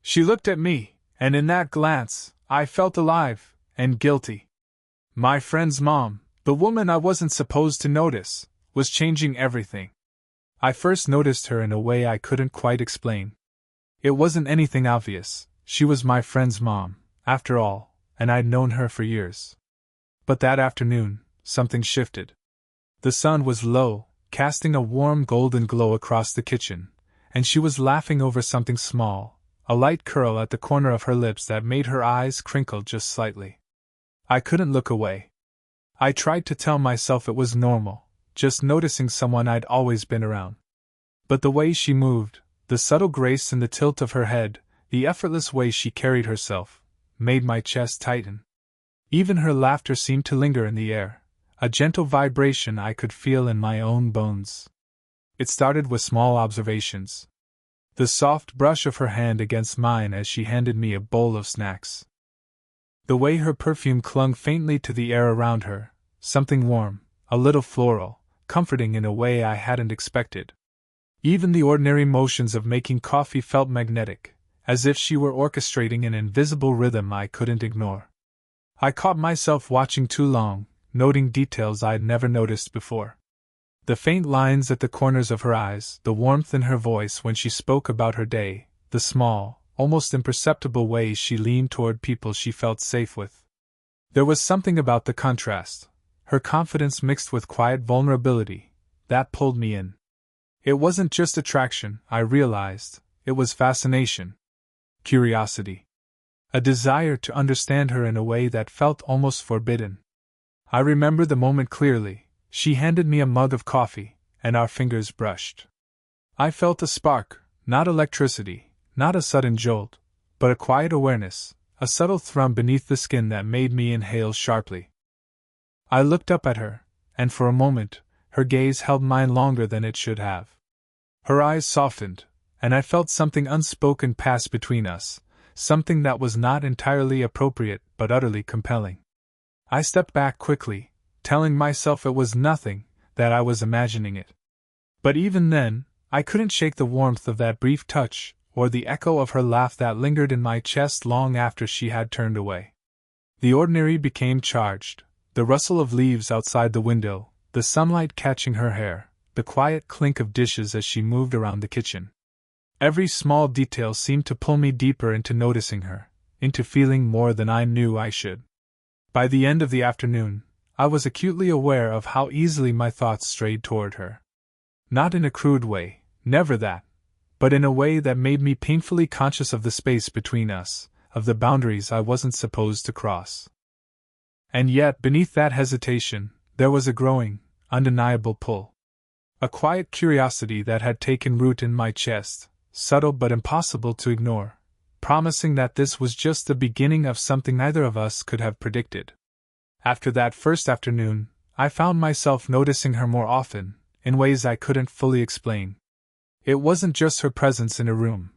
She looked at me, and in that glance, I felt alive and guilty. My friend's mom, the woman I wasn't supposed to notice, was changing everything. I first noticed her in a way I couldn't quite explain. It wasn't anything obvious. She was my friend's mom, after all, and I'd known her for years. But that afternoon, something shifted. The sun was low, casting a warm golden glow across the kitchen, and she was laughing over something small, a light curl at the corner of her lips that made her eyes crinkle just slightly. I couldn't look away. I tried to tell myself it was normal, just noticing someone I'd always been around. But the way she moved, the subtle grace in the tilt of her head, the effortless way she carried herself, made my chest tighten. Even her laughter seemed to linger in the air, a gentle vibration I could feel in my own bones. It started with small observations. The soft brush of her hand against mine as she handed me a bowl of snacks. The way her perfume clung faintly to the air around her, something warm, a little floral, comforting in a way I hadn't expected. Even the ordinary motions of making coffee felt magnetic, as if she were orchestrating an invisible rhythm I couldn't ignore. I caught myself watching too long, noting details I'd never noticed before. The faint lines at the corners of her eyes, the warmth in her voice when she spoke about her day, the small, almost imperceptible ways she leaned toward people she felt safe with. There was something about the contrast, her confidence mixed with quiet vulnerability, that pulled me in. It wasn't just attraction, I realized, it was fascination. Curiosity. A desire to understand her in a way that felt almost forbidden. I remember the moment clearly. She handed me a mug of coffee, and our fingers brushed. I felt a spark, not electricity, not a sudden jolt, but a quiet awareness, a subtle thrum beneath the skin that made me inhale sharply. I looked up at her, and for a moment, her gaze held mine longer than it should have. Her eyes softened, and I felt something unspoken pass between us, something that was not entirely appropriate but utterly compelling. I stepped back quickly, telling myself it was nothing, that I was imagining it. But even then, I couldn't shake the warmth of that brief touch, or the echo of her laugh that lingered in my chest long after she had turned away. The ordinary became charged, the rustle of leaves outside the window, the sunlight catching her hair, the quiet clink of dishes as she moved around the kitchen. Every small detail seemed to pull me deeper into noticing her, into feeling more than I knew I should. By the end of the afternoon, I was acutely aware of how easily my thoughts strayed toward her. Not in a crude way, never that, but in a way that made me painfully conscious of the space between us, of the boundaries I wasn't supposed to cross. And yet, beneath that hesitation, there was a growing, undeniable pull. A quiet curiosity that had taken root in my chest, subtle but impossible to ignore, promising that this was just the beginning of something neither of us could have predicted. After that first afternoon, I found myself noticing her more often, in ways I couldn't fully explain. It wasn't just her presence in a room.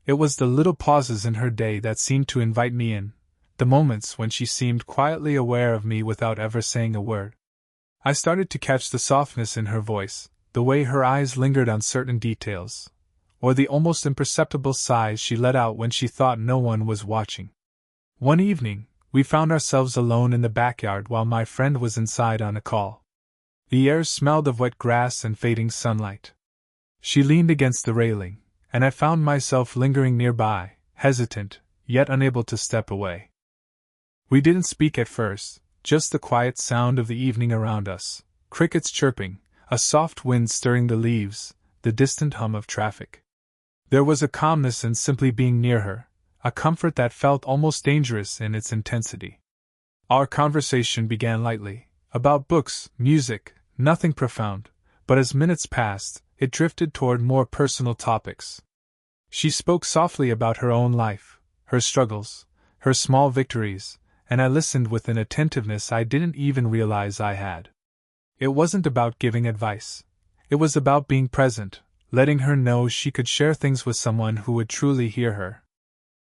It was the little pauses in her day that seemed to invite me in, the moments when she seemed quietly aware of me without ever saying a word. I started to catch the softness in her voice, the way her eyes lingered on certain details, or the almost imperceptible sighs she let out when she thought no one was watching. One evening, we found ourselves alone in the backyard while my friend was inside on a call. The air smelled of wet grass and fading sunlight. She leaned against the railing, and I found myself lingering nearby, hesitant, yet unable to step away. We didn't speak at first, just the quiet sound of the evening around us, crickets chirping, a soft wind stirring the leaves, the distant hum of traffic. There was a calmness in simply being near her, a comfort that felt almost dangerous in its intensity. Our conversation began lightly, about books, music, nothing profound, but as minutes passed, it drifted toward more personal topics. She spoke softly about her own life, her struggles, her small victories, and I listened with an attentiveness I didn't even realize I had. It wasn't about giving advice. It was about being present, letting her know she could share things with someone who would truly hear her.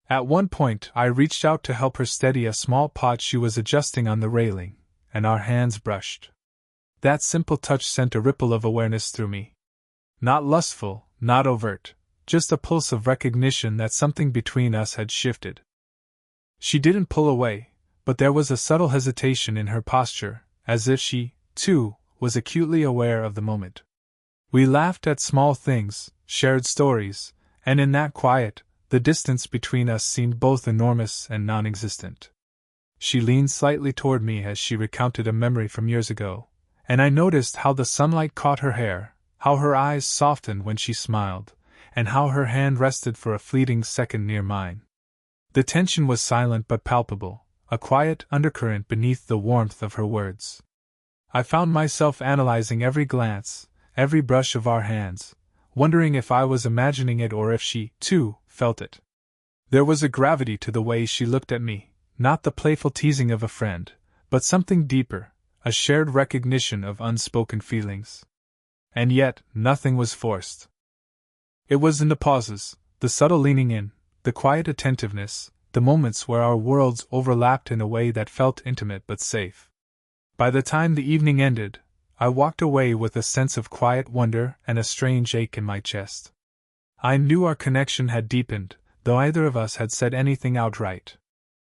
At one point, I reached out to help her steady a small pot she was adjusting on the railing, and our hands brushed. That simple touch sent a ripple of awareness through me. Not lustful, not overt, just a pulse of recognition that something between us had shifted. She didn't pull away, but there was a subtle hesitation in her posture, as if she, too, was acutely aware of the moment. We laughed at small things, shared stories, and in that quiet, the distance between us seemed both enormous and non-existent. She leaned slightly toward me as she recounted a memory from years ago, and I noticed how the sunlight caught her hair, how her eyes softened when she smiled, and how her hand rested for a fleeting second near mine. The tension was silent but palpable, a quiet undercurrent beneath the warmth of her words. I found myself analyzing every glance, every brush of our hands, wondering if I was imagining it or if she, too, felt it. There was a gravity to the way she looked at me, not the playful teasing of a friend, but something deeper, a shared recognition of unspoken feelings. And yet, nothing was forced. It was in the pauses, the subtle leaning in, the quiet attentiveness, the moments where our worlds overlapped in a way that felt intimate but safe. By the time the evening ended, I walked away with a sense of quiet wonder and a strange ache in my chest. I knew our connection had deepened, though either of us had said anything outright.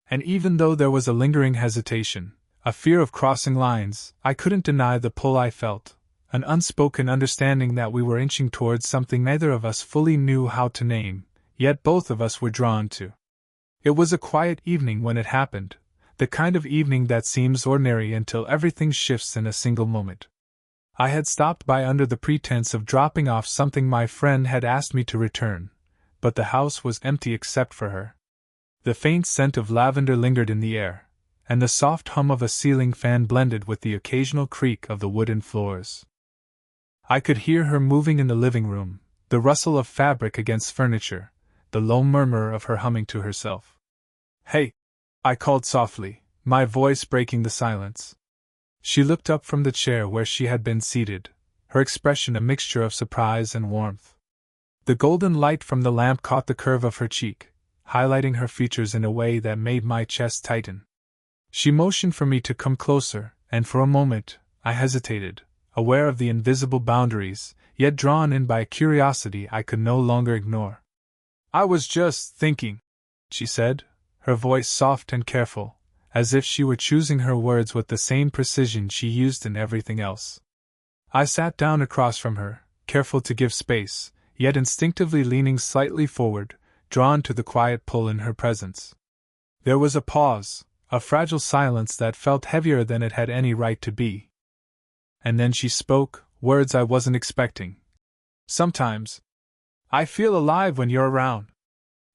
And even though there was a lingering hesitation, a fear of crossing lines, I couldn't deny the pull I felt, an unspoken understanding that we were inching towards something neither of us fully knew how to name, yet both of us were drawn to. It was a quiet evening when it happened, the kind of evening that seems ordinary until everything shifts in a single moment. I had stopped by under the pretense of dropping off something my friend had asked me to return, but the house was empty except for her. The faint scent of lavender lingered in the air, and the soft hum of a ceiling fan blended with the occasional creak of the wooden floors. I could hear her moving in the living room, the rustle of fabric against furniture, the low murmur of her humming to herself. "Hey!" I called softly, my voice breaking the silence. She looked up from the chair where she had been seated, her expression a mixture of surprise and warmth. The golden light from the lamp caught the curve of her cheek, highlighting her features in a way that made my chest tighten. She motioned for me to come closer, and for a moment, I hesitated, aware of the invisible boundaries, yet drawn in by a curiosity I could no longer ignore. "I was just thinking," she said, her voice soft and careful, as if she were choosing her words with the same precision she used in everything else. I sat down across from her, careful to give space, yet instinctively leaning slightly forward, drawn to the quiet pull in her presence. There was a pause, a fragile silence that felt heavier than it had any right to be. And then she spoke, words I wasn't expecting. "Sometimes I feel alive when you're around.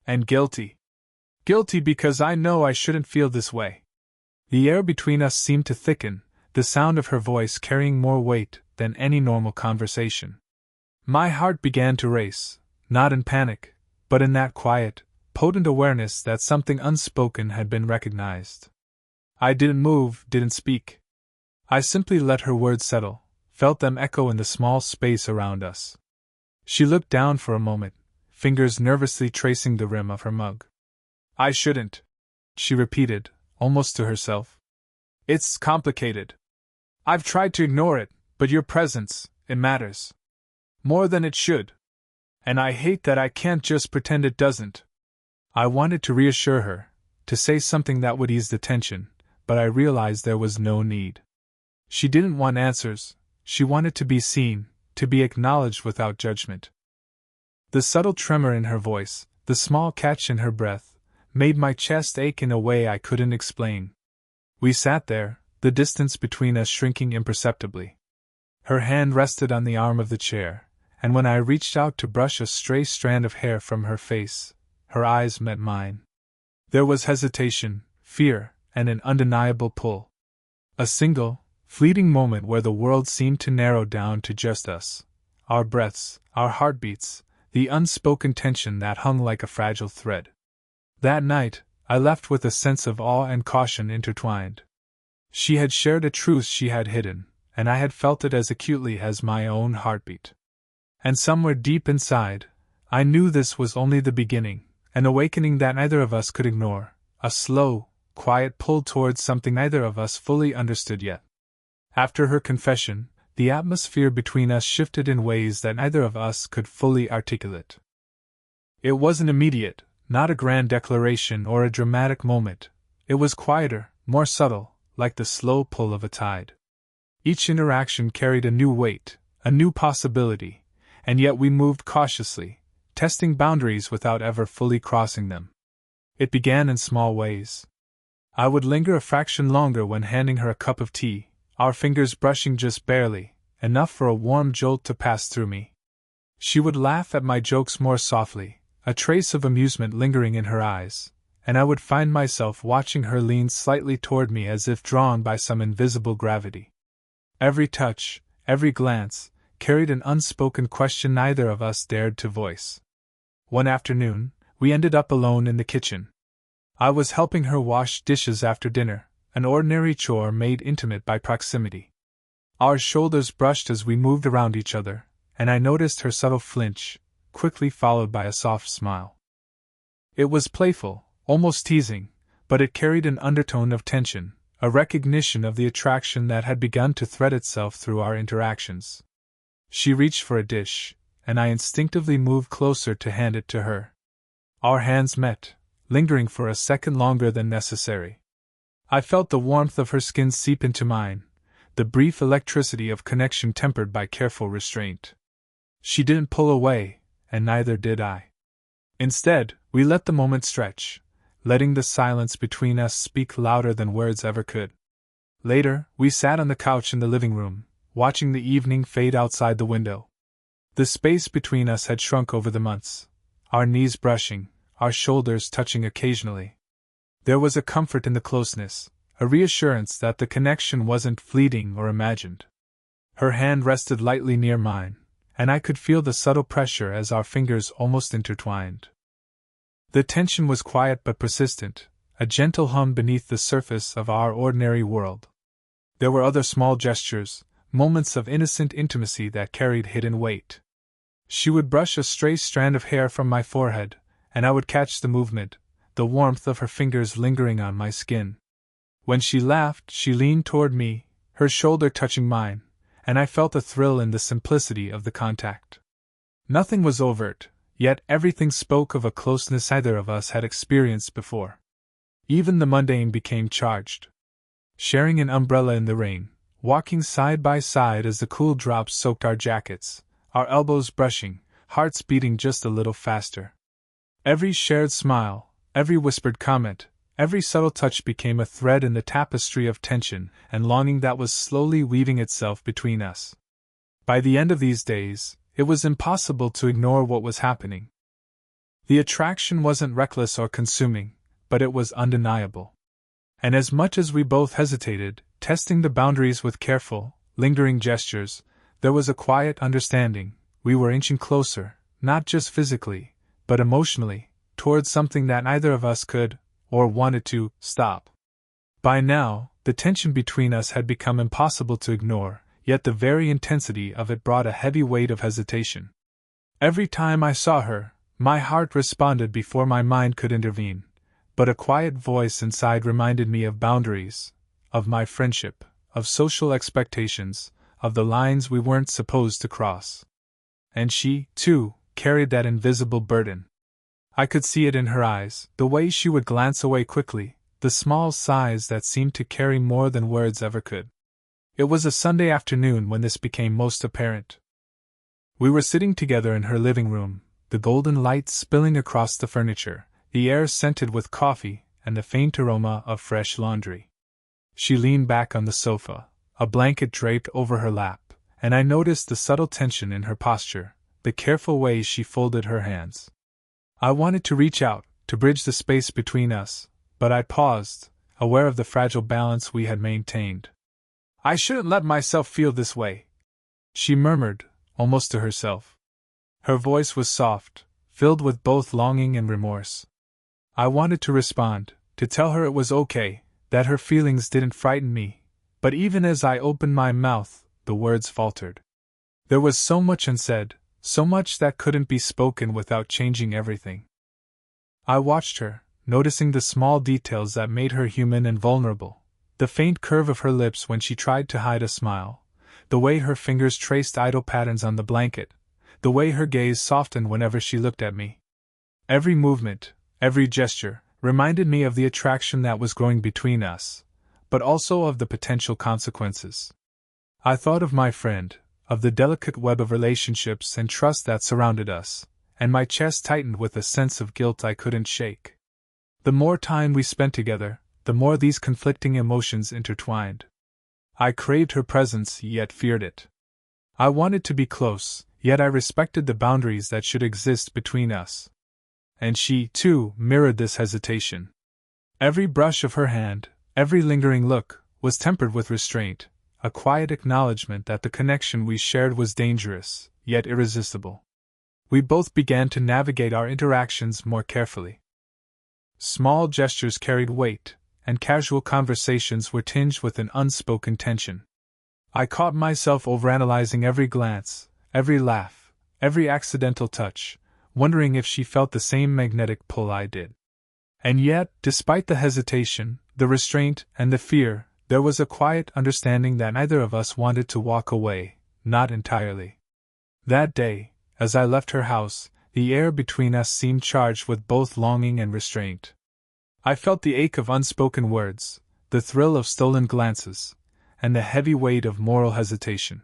And guilty. Guilty because I know I shouldn't feel this way." The air between us seemed to thicken, the sound of her voice carrying more weight than any normal conversation. My heart began to race, not in panic, but in that quiet, potent awareness that something unspoken had been recognized. I didn't move, didn't speak. I simply let her words settle, felt them echo in the small space around us. She looked down for a moment, fingers nervously tracing the rim of her mug. "I shouldn't," she repeated, almost to herself. "It's complicated. I've tried to ignore it, but your presence, it matters. More than it should. And I hate that I can't just pretend it doesn't." I wanted to reassure her, to say something that would ease the tension, but I realized there was no need. She didn't want answers, she wanted to be seen, to be acknowledged without judgment. The subtle tremor in her voice, the small catch in her breath, made my chest ache in a way I couldn't explain. We sat there, the distance between us shrinking imperceptibly. Her hand rested on the arm of the chair, and when I reached out to brush a stray strand of hair from her face, her eyes met mine. There was hesitation, fear, and an undeniable pull. A single, fleeting moment where the world seemed to narrow down to just us, our breaths, our heartbeats, the unspoken tension that hung like a fragile thread. That night, I left with a sense of awe and caution intertwined. She had shared a truth she had hidden, and I had felt it as acutely as my own heartbeat. And somewhere deep inside, I knew this was only the beginning, an awakening that neither of us could ignore, a slow, quiet pull towards something neither of us fully understood yet. After her confession, the atmosphere between us shifted in ways that neither of us could fully articulate. It wasn't immediate, not a grand declaration or a dramatic moment. It was quieter, more subtle, like the slow pull of a tide. Each interaction carried a new weight, a new possibility, and yet we moved cautiously, testing boundaries without ever fully crossing them. It began in small ways. I would linger a fraction longer when handing her a cup of tea, our fingers brushing just barely, enough for a warm jolt to pass through me. She would laugh at my jokes more softly, a trace of amusement lingering in her eyes, and I would find myself watching her lean slightly toward me as if drawn by some invisible gravity. Every touch, every glance, carried an unspoken question neither of us dared to voice. One afternoon, we ended up alone in the kitchen. I was helping her wash dishes after dinner, an ordinary chore made intimate by proximity. Our shoulders brushed as we moved around each other, and I noticed her subtle flinch, quickly followed by a soft smile. It was playful, almost teasing, but it carried an undertone of tension, a recognition of the attraction that had begun to thread itself through our interactions. She reached for a dish, and I instinctively moved closer to hand it to her. Our hands met, lingering for a second longer than necessary. I felt the warmth of her skin seep into mine, the brief electricity of connection tempered by careful restraint. She didn't pull away, and neither did I. Instead, we let the moment stretch, letting the silence between us speak louder than words ever could. Later, we sat on the couch in the living room, watching the evening fade outside the window. The space between us had shrunk over the months, our knees brushing, our shoulders touching occasionally. There was a comfort in the closeness, a reassurance that the connection wasn't fleeting or imagined. Her hand rested lightly near mine, and I could feel the subtle pressure as our fingers almost intertwined. The tension was quiet but persistent, a gentle hum beneath the surface of our ordinary world. There were other small gestures, moments of innocent intimacy that carried hidden weight. She would brush a stray strand of hair from my forehead, and I would catch the movement, the warmth of her fingers lingering on my skin. When she laughed, she leaned toward me, her shoulder touching mine, and I felt a thrill in the simplicity of the contact. Nothing was overt, yet everything spoke of a closeness neither of us had experienced before. Even the mundane became charged. Sharing an umbrella in the rain, walking side by side as the cool drops soaked our jackets, our elbows brushing, hearts beating just a little faster. Every shared smile, every whispered comment, every subtle touch became a thread in the tapestry of tension and longing that was slowly weaving itself between us. By the end of these days, it was impossible to ignore what was happening. The attraction wasn't reckless or consuming, but it was undeniable. And as much as we both hesitated, testing the boundaries with careful, lingering gestures, there was a quiet understanding. We were inching closer, not just physically, but emotionally, towards something that neither of us could, or wanted to, stop. By now, the tension between us had become impossible to ignore, yet the very intensity of it brought a heavy weight of hesitation. Every time I saw her, my heart responded before my mind could intervene, but a quiet voice inside reminded me of boundaries, of my friendship, of social expectations, of the lines we weren't supposed to cross. And she, too, carried that invisible burden. I could see it in her eyes, the way she would glance away quickly, the small sighs that seemed to carry more than words ever could. It was a Sunday afternoon when this became most apparent. We were sitting together in her living room, the golden light spilling across the furniture, the air scented with coffee and the faint aroma of fresh laundry. She leaned back on the sofa, a blanket draped over her lap, and I noticed the subtle tension in her posture, the careful way she folded her hands. I wanted to reach out, to bridge the space between us, but I paused, aware of the fragile balance we had maintained. "I shouldn't let myself feel this way," she murmured, almost to herself. Her voice was soft, filled with both longing and remorse. I wanted to respond, to tell her it was okay, that her feelings didn't frighten me, but even as I opened my mouth, the words faltered. There was so much unsaid, so much that couldn't be spoken without changing everything. I watched her, noticing the small details that made her human and vulnerable, the faint curve of her lips when she tried to hide a smile, the way her fingers traced idle patterns on the blanket, the way her gaze softened whenever she looked at me. Every movement, every gesture, reminded me of the attraction that was growing between us, but also of the potential consequences. I thought of my friend, of the delicate web of relationships and trust that surrounded us, and my chest tightened with a sense of guilt I couldn't shake. The more time we spent together, the more these conflicting emotions intertwined. I craved her presence, yet feared it. I wanted to be close, yet I respected the boundaries that should exist between us. And she, too, mirrored this hesitation. Every brush of her hand, every lingering look, was tempered with restraint, a quiet acknowledgement that the connection we shared was dangerous, yet irresistible. We both began to navigate our interactions more carefully. Small gestures carried weight, and casual conversations were tinged with an unspoken tension. I caught myself overanalyzing every glance, every laugh, every accidental touch, wondering if she felt the same magnetic pull I did. And yet, despite the hesitation, the restraint, and the fear, there was a quiet understanding that neither of us wanted to walk away, not entirely. That day, as I left her house, the air between us seemed charged with both longing and restraint. I felt the ache of unspoken words, the thrill of stolen glances, and the heavy weight of moral hesitation.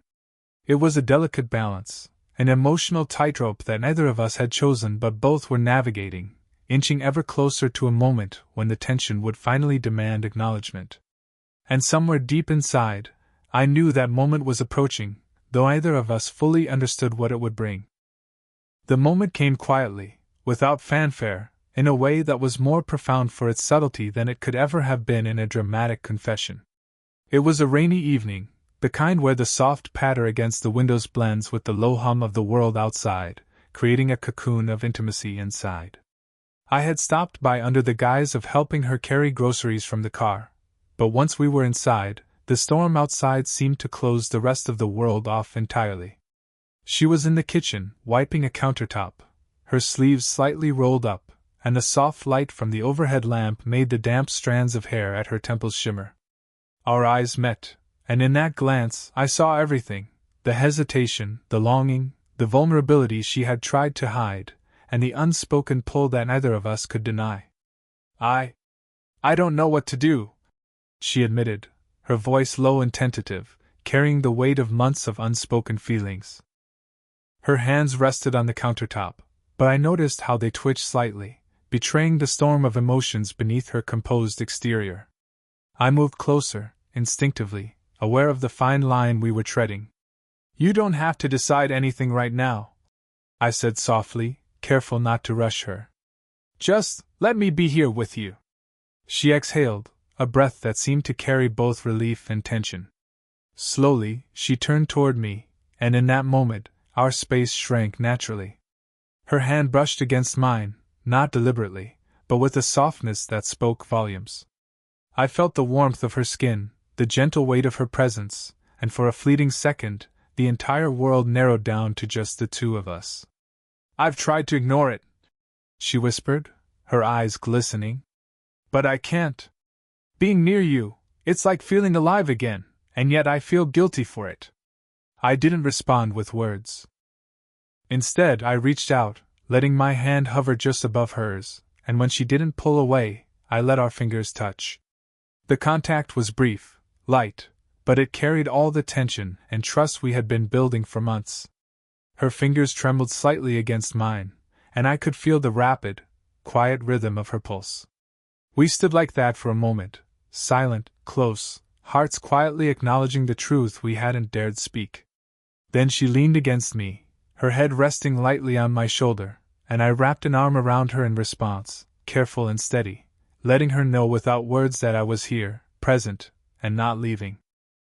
It was a delicate balance, an emotional tightrope that neither of us had chosen but both were navigating, inching ever closer to a moment when the tension would finally demand acknowledgement. And somewhere deep inside, I knew that moment was approaching, though neither of us fully understood what it would bring. The moment came quietly, without fanfare, in a way that was more profound for its subtlety than it could ever have been in a dramatic confession. It was a rainy evening, the kind where the soft patter against the windows blends with the low hum of the world outside, creating a cocoon of intimacy inside. I had stopped by under the guise of helping her carry groceries from the car, but once we were inside, the storm outside seemed to close the rest of the world off entirely. She was in the kitchen, wiping a countertop, her sleeves slightly rolled up, and the soft light from the overhead lamp made the damp strands of hair at her temples shimmer. Our eyes met, and in that glance I saw everything: the hesitation, the longing, the vulnerability she had tried to hide, and the unspoken pull that neither of us could deny. I don't know what to do," she admitted, her voice low and tentative, carrying the weight of months of unspoken feelings. Her hands rested on the countertop, but I noticed how they twitched slightly, betraying the storm of emotions beneath her composed exterior. I moved closer, instinctively, aware of the fine line we were treading. "You don't have to decide anything right now," I said softly, careful not to rush her. "Just let me be here with you." She exhaled, a breath that seemed to carry both relief and tension. Slowly, she turned toward me, and in that moment, our space shrank naturally. Her hand brushed against mine, not deliberately, but with a softness that spoke volumes. I felt the warmth of her skin, the gentle weight of her presence, and for a fleeting second, the entire world narrowed down to just the two of us. "I've tried to ignore it," she whispered, her eyes glistening. "But I can't. Being near you, it's like feeling alive again, and yet I feel guilty for it." I didn't respond with words. Instead, I reached out, letting my hand hover just above hers, and when she didn't pull away, I let our fingers touch. The contact was brief, light, but it carried all the tension and trust we had been building for months. Her fingers trembled slightly against mine, and I could feel the rapid, quiet rhythm of her pulse. We stood like that for a moment, silent, close, hearts quietly acknowledging the truth we hadn't dared speak. Then she leaned against me, her head resting lightly on my shoulder, and I wrapped an arm around her in response, careful and steady, letting her know without words that I was here, present, and not leaving.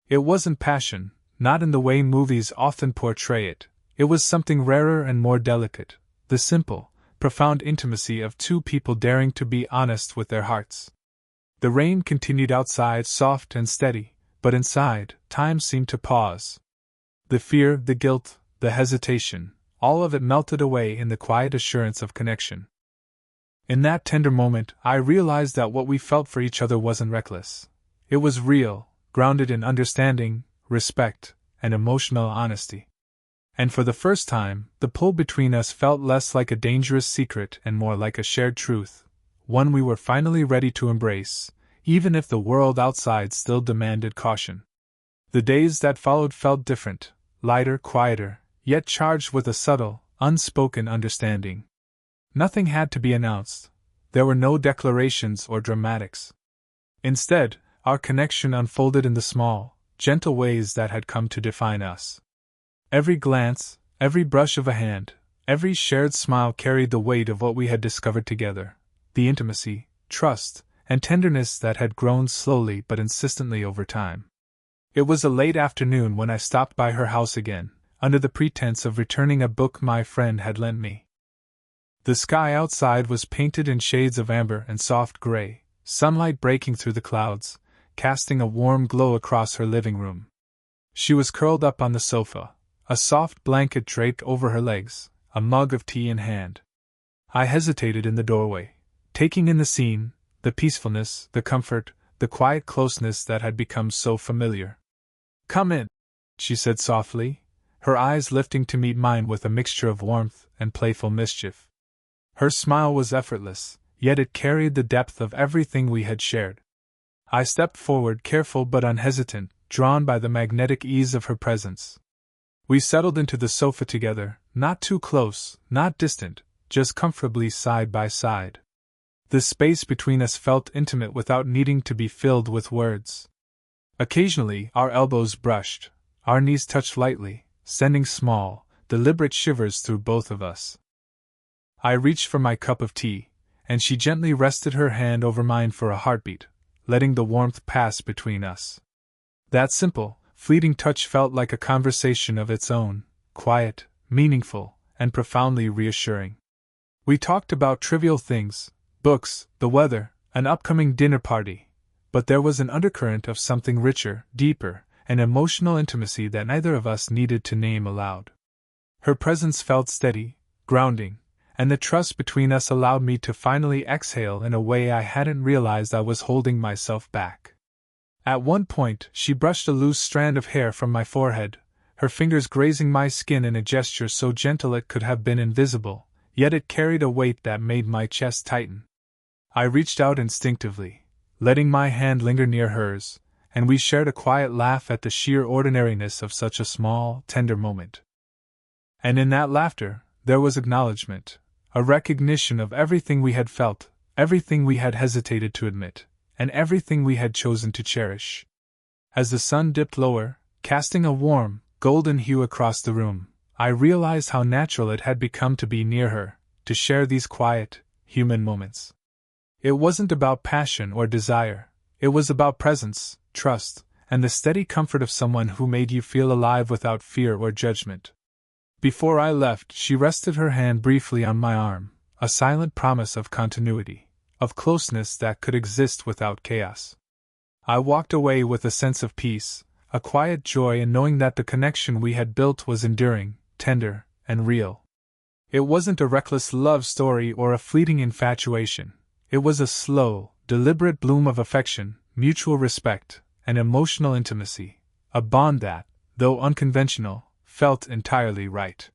It wasn't passion, not in the way movies often portray it. It was something rarer and more delicate, the simple, profound intimacy of two people daring to be honest with their hearts. The rain continued outside, soft and steady, but inside, time seemed to pause. The fear, the guilt, the hesitation, all of it melted away in the quiet assurance of connection. In that tender moment, I realized that what we felt for each other wasn't reckless. It was real, grounded in understanding, respect, and emotional honesty. And for the first time, the pull between us felt less like a dangerous secret and more like a shared truth, one we were finally ready to embrace, even if the world outside still demanded caution. The days that followed felt different, lighter, quieter, yet charged with a subtle, unspoken understanding. Nothing had to be announced. There were no declarations or dramatics. Instead, our connection unfolded in the small, gentle ways that had come to define us. Every glance, every brush of a hand, every shared smile carried the weight of what we had discovered together, the intimacy, trust, and tenderness that had grown slowly but insistently over time. It was a late afternoon when I stopped by her house again, under the pretense of returning a book my friend had lent me. The sky outside was painted in shades of amber and soft gray, sunlight breaking through the clouds, casting a warm glow across her living room. She was curled up on the sofa, a soft blanket draped over her legs, a mug of tea in hand. I hesitated in the doorway, taking in the scene, the peacefulness, the comfort, the quiet closeness that had become so familiar. "Come in," she said softly, her eyes lifting to meet mine with a mixture of warmth and playful mischief. Her smile was effortless, yet it carried the depth of everything we had shared. I stepped forward, careful but unhesitant, drawn by the magnetic ease of her presence. We settled into the sofa together, not too close, not distant, just comfortably side by side. The space between us felt intimate without needing to be filled with words. Occasionally, our elbows brushed, our knees touched lightly, sending small, deliberate shivers through both of us. I reached for my cup of tea, and she gently rested her hand over mine for a heartbeat, letting the warmth pass between us. That simple, fleeting touch felt like a conversation of its own, quiet, meaningful, and profoundly reassuring. We talked about trivial things, books, the weather, an upcoming dinner party, but there was an undercurrent of something richer, deeper, an emotional intimacy that neither of us needed to name aloud. Her presence felt steady, grounding, and the trust between us allowed me to finally exhale in a way I hadn't realized I was holding myself back. At one point, she brushed a loose strand of hair from my forehead, her fingers grazing my skin in a gesture so gentle it could have been invisible, yet it carried a weight that made my chest tighten. I reached out instinctively, letting my hand linger near hers, and we shared a quiet laugh at the sheer ordinariness of such a small, tender moment. And in that laughter, there was acknowledgement, a recognition of everything we had felt, everything we had hesitated to admit, and everything we had chosen to cherish. As the sun dipped lower, casting a warm, golden hue across the room, I realized how natural it had become to be near her, to share these quiet, human moments. It wasn't about passion or desire, it was about presence, trust, and the steady comfort of someone who made you feel alive without fear or judgment. Before I left, she rested her hand briefly on my arm, a silent promise of continuity, of closeness that could exist without chaos. I walked away with a sense of peace, a quiet joy in knowing that the connection we had built was enduring, tender, and real. It wasn't a reckless love story or a fleeting infatuation. It was a slow, deliberate bloom of affection, mutual respect, and emotional intimacy, a bond that, though unconventional, felt entirely right.